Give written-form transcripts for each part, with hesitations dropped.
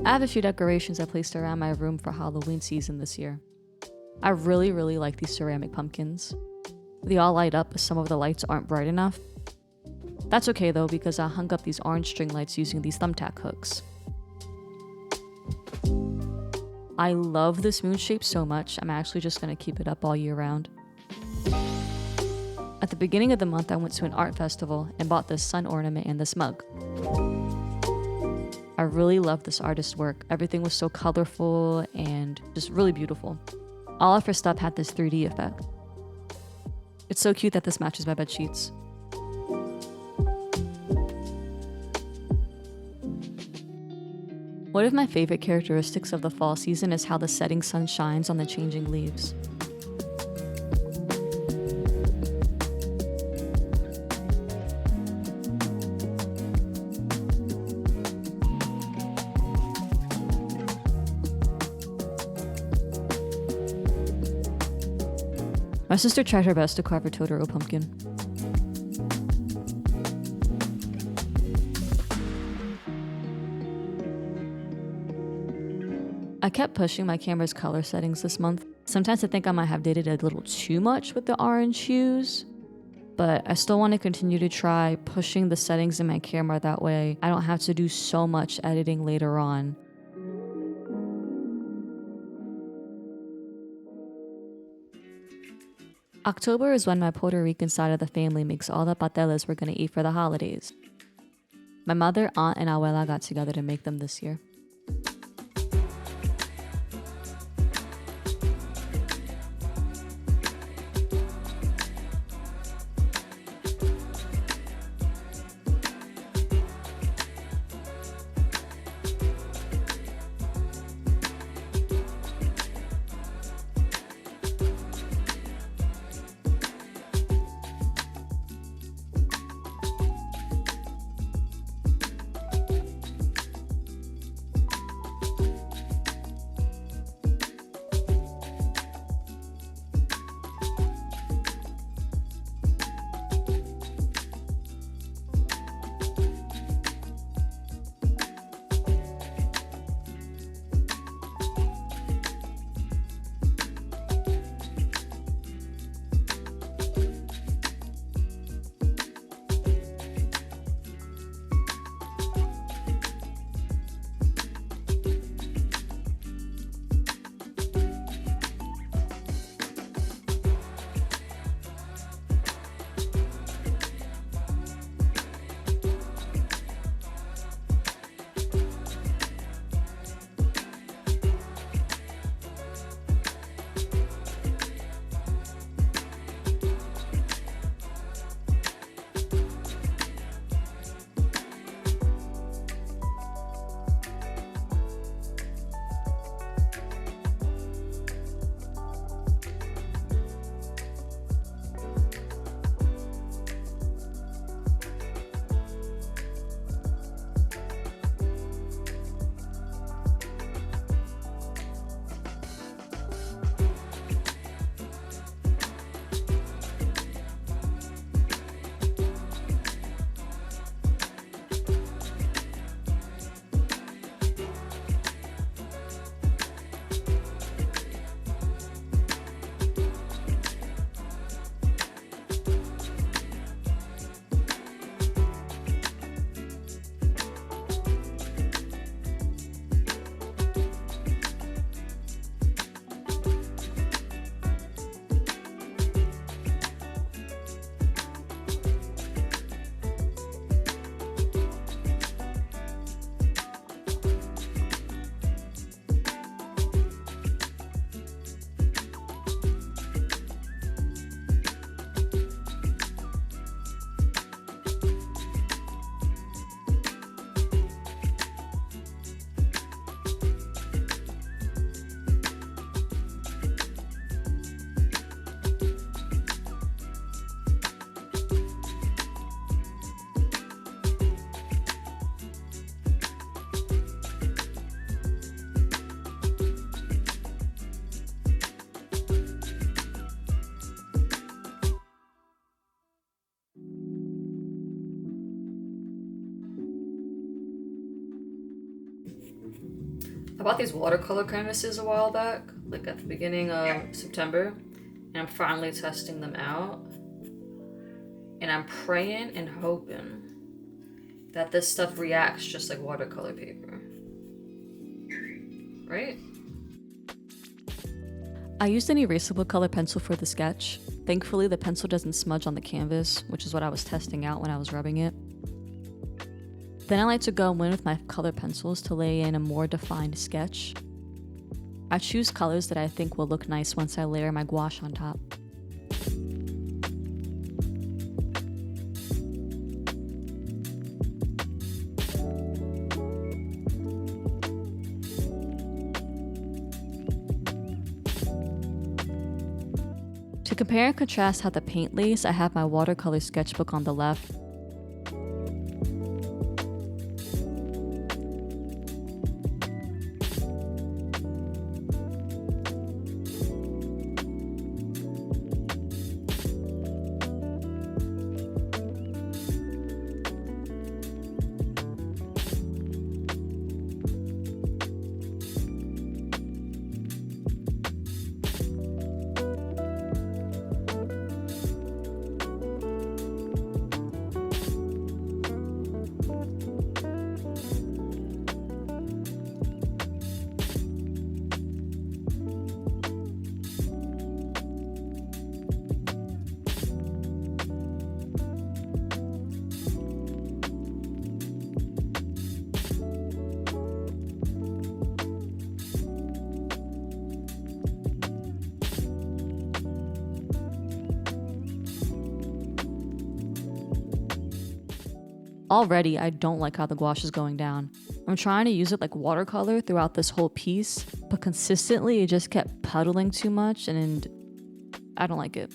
I have a few decorations I placed around my room for Halloween season this year. I really like these ceramic pumpkins. They all light up, but some of the lights aren't bright enough. That's okay though, because I hung up these orange string lights using these thumbtack hooks. I love this moon shape so much, I'm actually just gonna keep it up all year round. At the beginning of the month, I went to an art festival and bought this sun ornament and this mug. I really love this artist's work. Everything was so colorful and just really beautiful. All of her stuff had this 3D effect. It's so cute that this matches my bed sheets. One of my favorite characteristics of the fall season is how the setting sun shines on the changing leaves. My sister tried her best to carve a 𝘱𝘪𝘯𝘬𝘴 pumpkin. I kept pushing my camera's color settings this month. Sometimes I think I might have dated a little too much with the orange hues, but I still want to continue to try pushing the settings in my camera, that way I don't have to do so much editing later on. October is when my Puerto Rican side of the family makes all the pasteles we're gonna eat for the holidays. My mother, aunt, and abuela got together to make them this year. I bought these watercolor canvases a while back, like at the beginning of September, and I'm finally testing them out. And I'm praying and hoping that this stuff reacts just like watercolor paper. Right? I used an erasable color pencil for the sketch. Thankfully, the pencil doesn't smudge on the canvas, which is what I was testing out when I was rubbing it. Then I like to go in with my color pencils to lay in a more defined sketch. I choose colors that I think will look nice once I layer my gouache on top. To compare and contrast how the paint lays, I have my watercolor sketchbook on the left. Already, I don't like how the gouache is going down. I'm trying to use it like watercolor throughout this whole piece, but consistently it just kept puddling too much and I don't like it.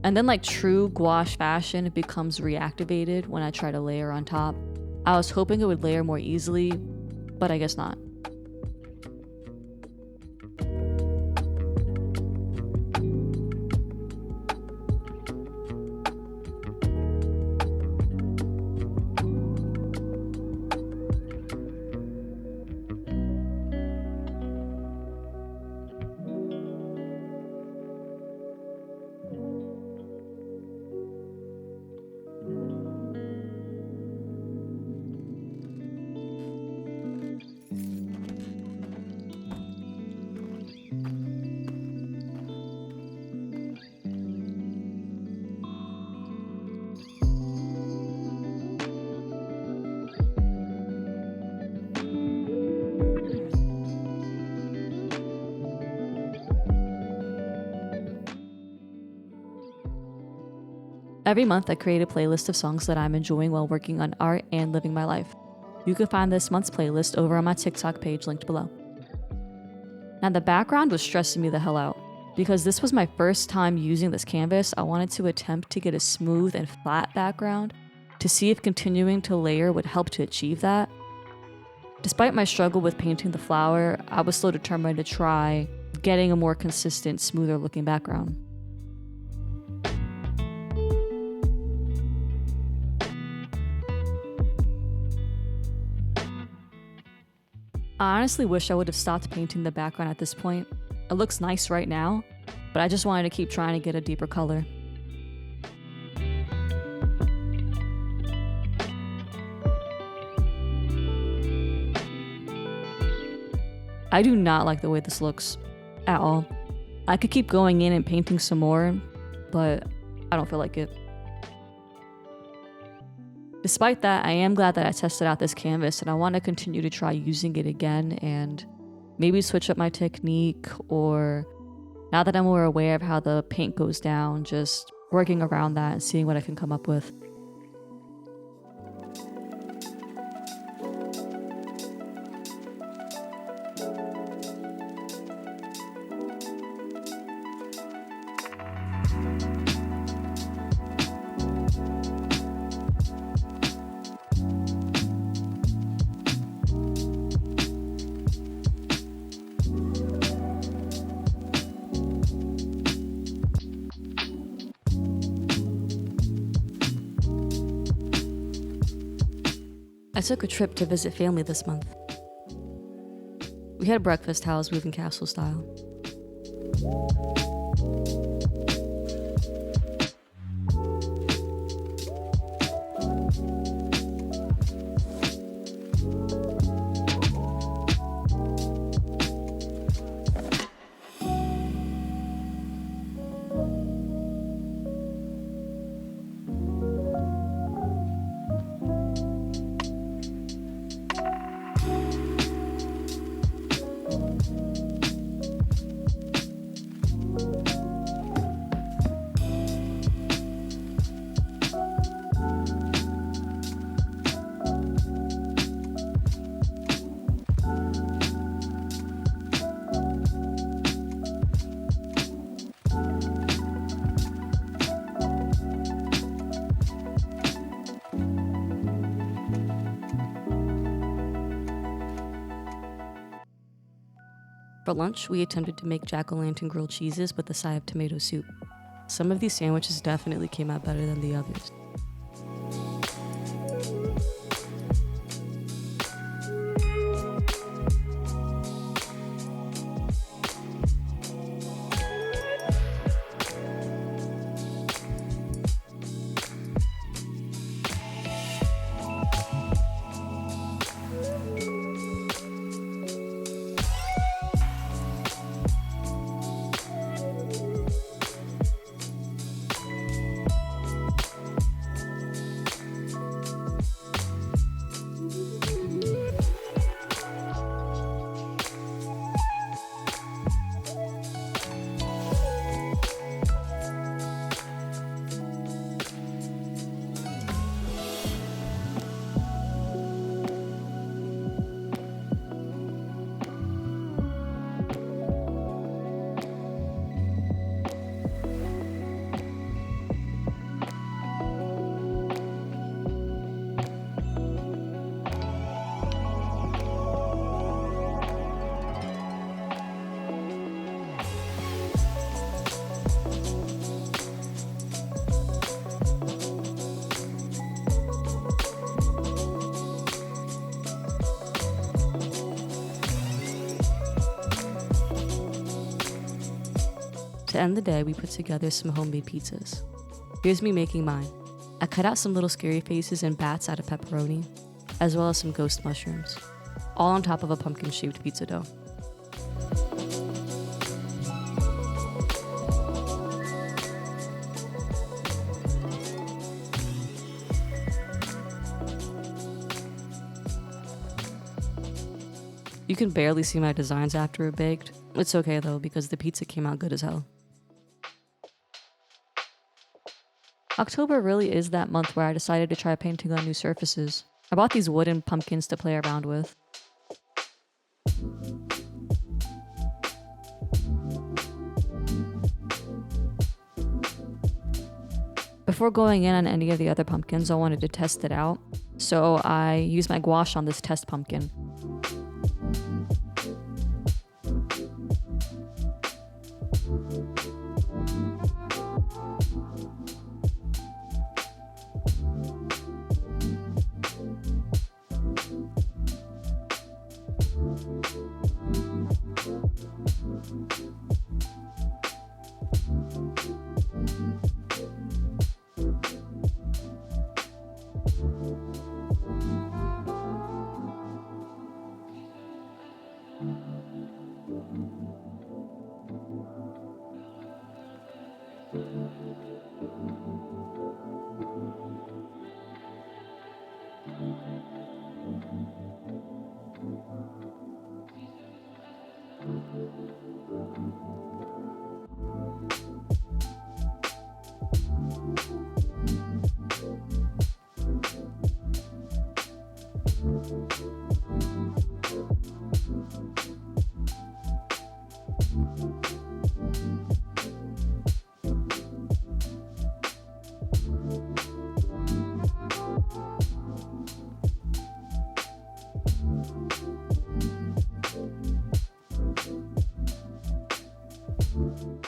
And then like true gouache fashion, it becomes reactivated when I try to layer on top. I was hoping it would layer more easily, but I guess not. Every month, I create a playlist of songs that I'm enjoying while working on art and living my life. You can find this month's playlist over on my TikTok page linked below. Now, the background was stressing me the hell out. Because this was my first time using this canvas, I wanted to attempt to get a smooth and flat background to see if continuing to layer would help to achieve that. Despite my struggle with painting the flower, I was still determined to try getting a more consistent, smoother looking background. I honestly wish I would have stopped painting the background at this point. It looks nice right now, but I just wanted to keep trying to get a deeper color. I do not like the way this looks at all. I could keep going in and painting some more, but I don't feel like it. Despite that, I am glad that I tested out this canvas and I want to continue to try using it again and maybe switch up my technique, or now that I'm more aware of how the paint goes down, just working around that and seeing what I can come up with. I took a trip to visit family this month. We had breakfast house moving castle style. For lunch, we attempted to make jack-o'-lantern grilled cheeses with a side of tomato soup. Some of these sandwiches definitely came out better than the others. To end the day, we put together some homemade pizzas. Here's me making mine. I cut out some little scary faces and bats out of pepperoni, as well as some ghost mushrooms, all on top of a pumpkin-shaped pizza dough. You can barely see my designs after it baked. It's okay though, because the pizza came out good as hell. October really is that month where I decided to try painting on new surfaces. I bought these wooden pumpkins to play around with. Before going in on any of the other pumpkins, I wanted to test it out, so I used my gouache on this test pumpkin.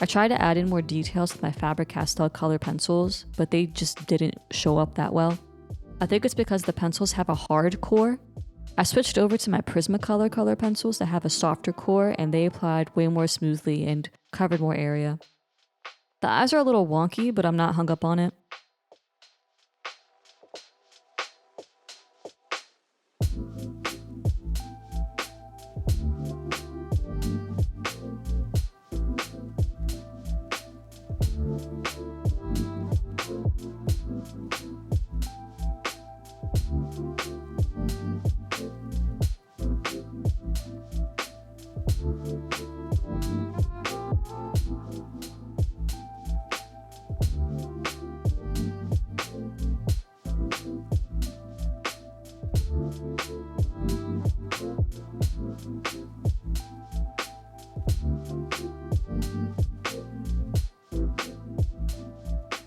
I tried to add in more details with my Faber-Castell color pencils, but they just didn't show up that well. I think it's because the pencils have a hard core. I switched over to my Prismacolor color pencils that have a softer core, and they applied way more smoothly and covered more area. The eyes are a little wonky, but I'm not hung up on it.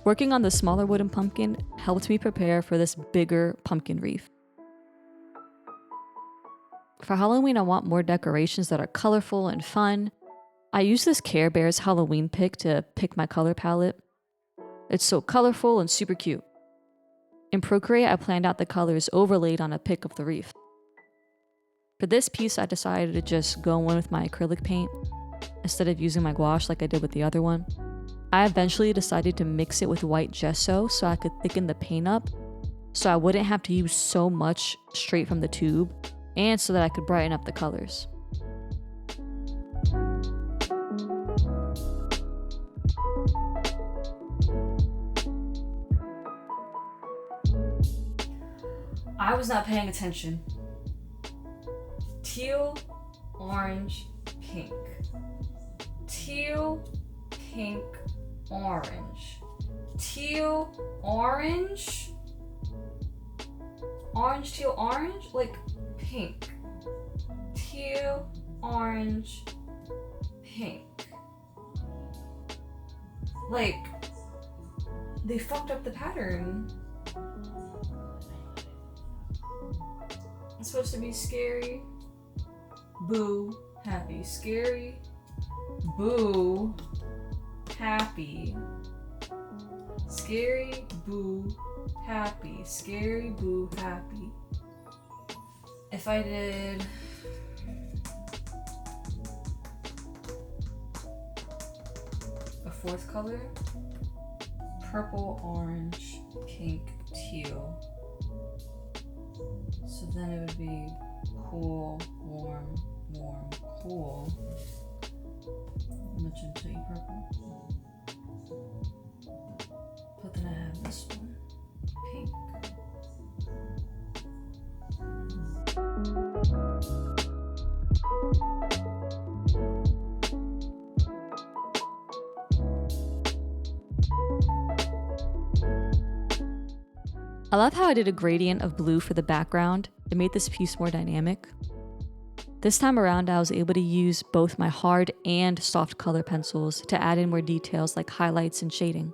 Working on the smaller wooden pumpkin helped me prepare for this bigger pumpkin wreath. For Halloween, I want more decorations that are colorful and fun. I use this 𝘱𝘪𝘀 Halloween pick to pick my color palette. It's so colorful and super cute. In Procreate, I planned out the colors overlaid on a pick of the wreath. For this piece, I decided to just go in with my acrylic paint instead of using my gouache like I did with the other one. I eventually decided to mix it with white gesso so I could thicken the paint up, so I wouldn't have to use so much straight from the tube, and so that I could brighten up the colors. I was not paying attention. Teal, orange, pink. Teal, pink, orange. Teal, orange. Orange, teal, orange? Like pink. Teal, orange, pink. Like, they fucked up the pattern. It's supposed to be scary, boo, happy. Scary, boo, happy. Scary, boo, happy. Scary, boo, happy. If I did a fourth color, purple, orange, pink, teal. So then it would be cool, warm, warm, cool. Much into purple. But then I have this one, pink. I love how I did a gradient of blue for the background. It made this piece more dynamic. This time around, I was able to use both my hard and soft color pencils to add in more details like highlights and shading.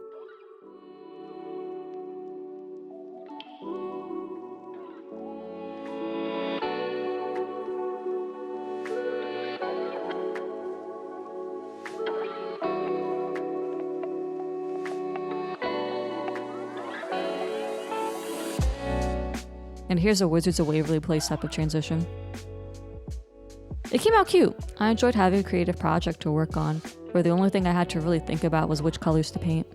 And here's a Wizards of Waverly Place type of transition. It came out cute. I enjoyed having a creative project to work on, where the only thing I had to really think about was which colors to paint.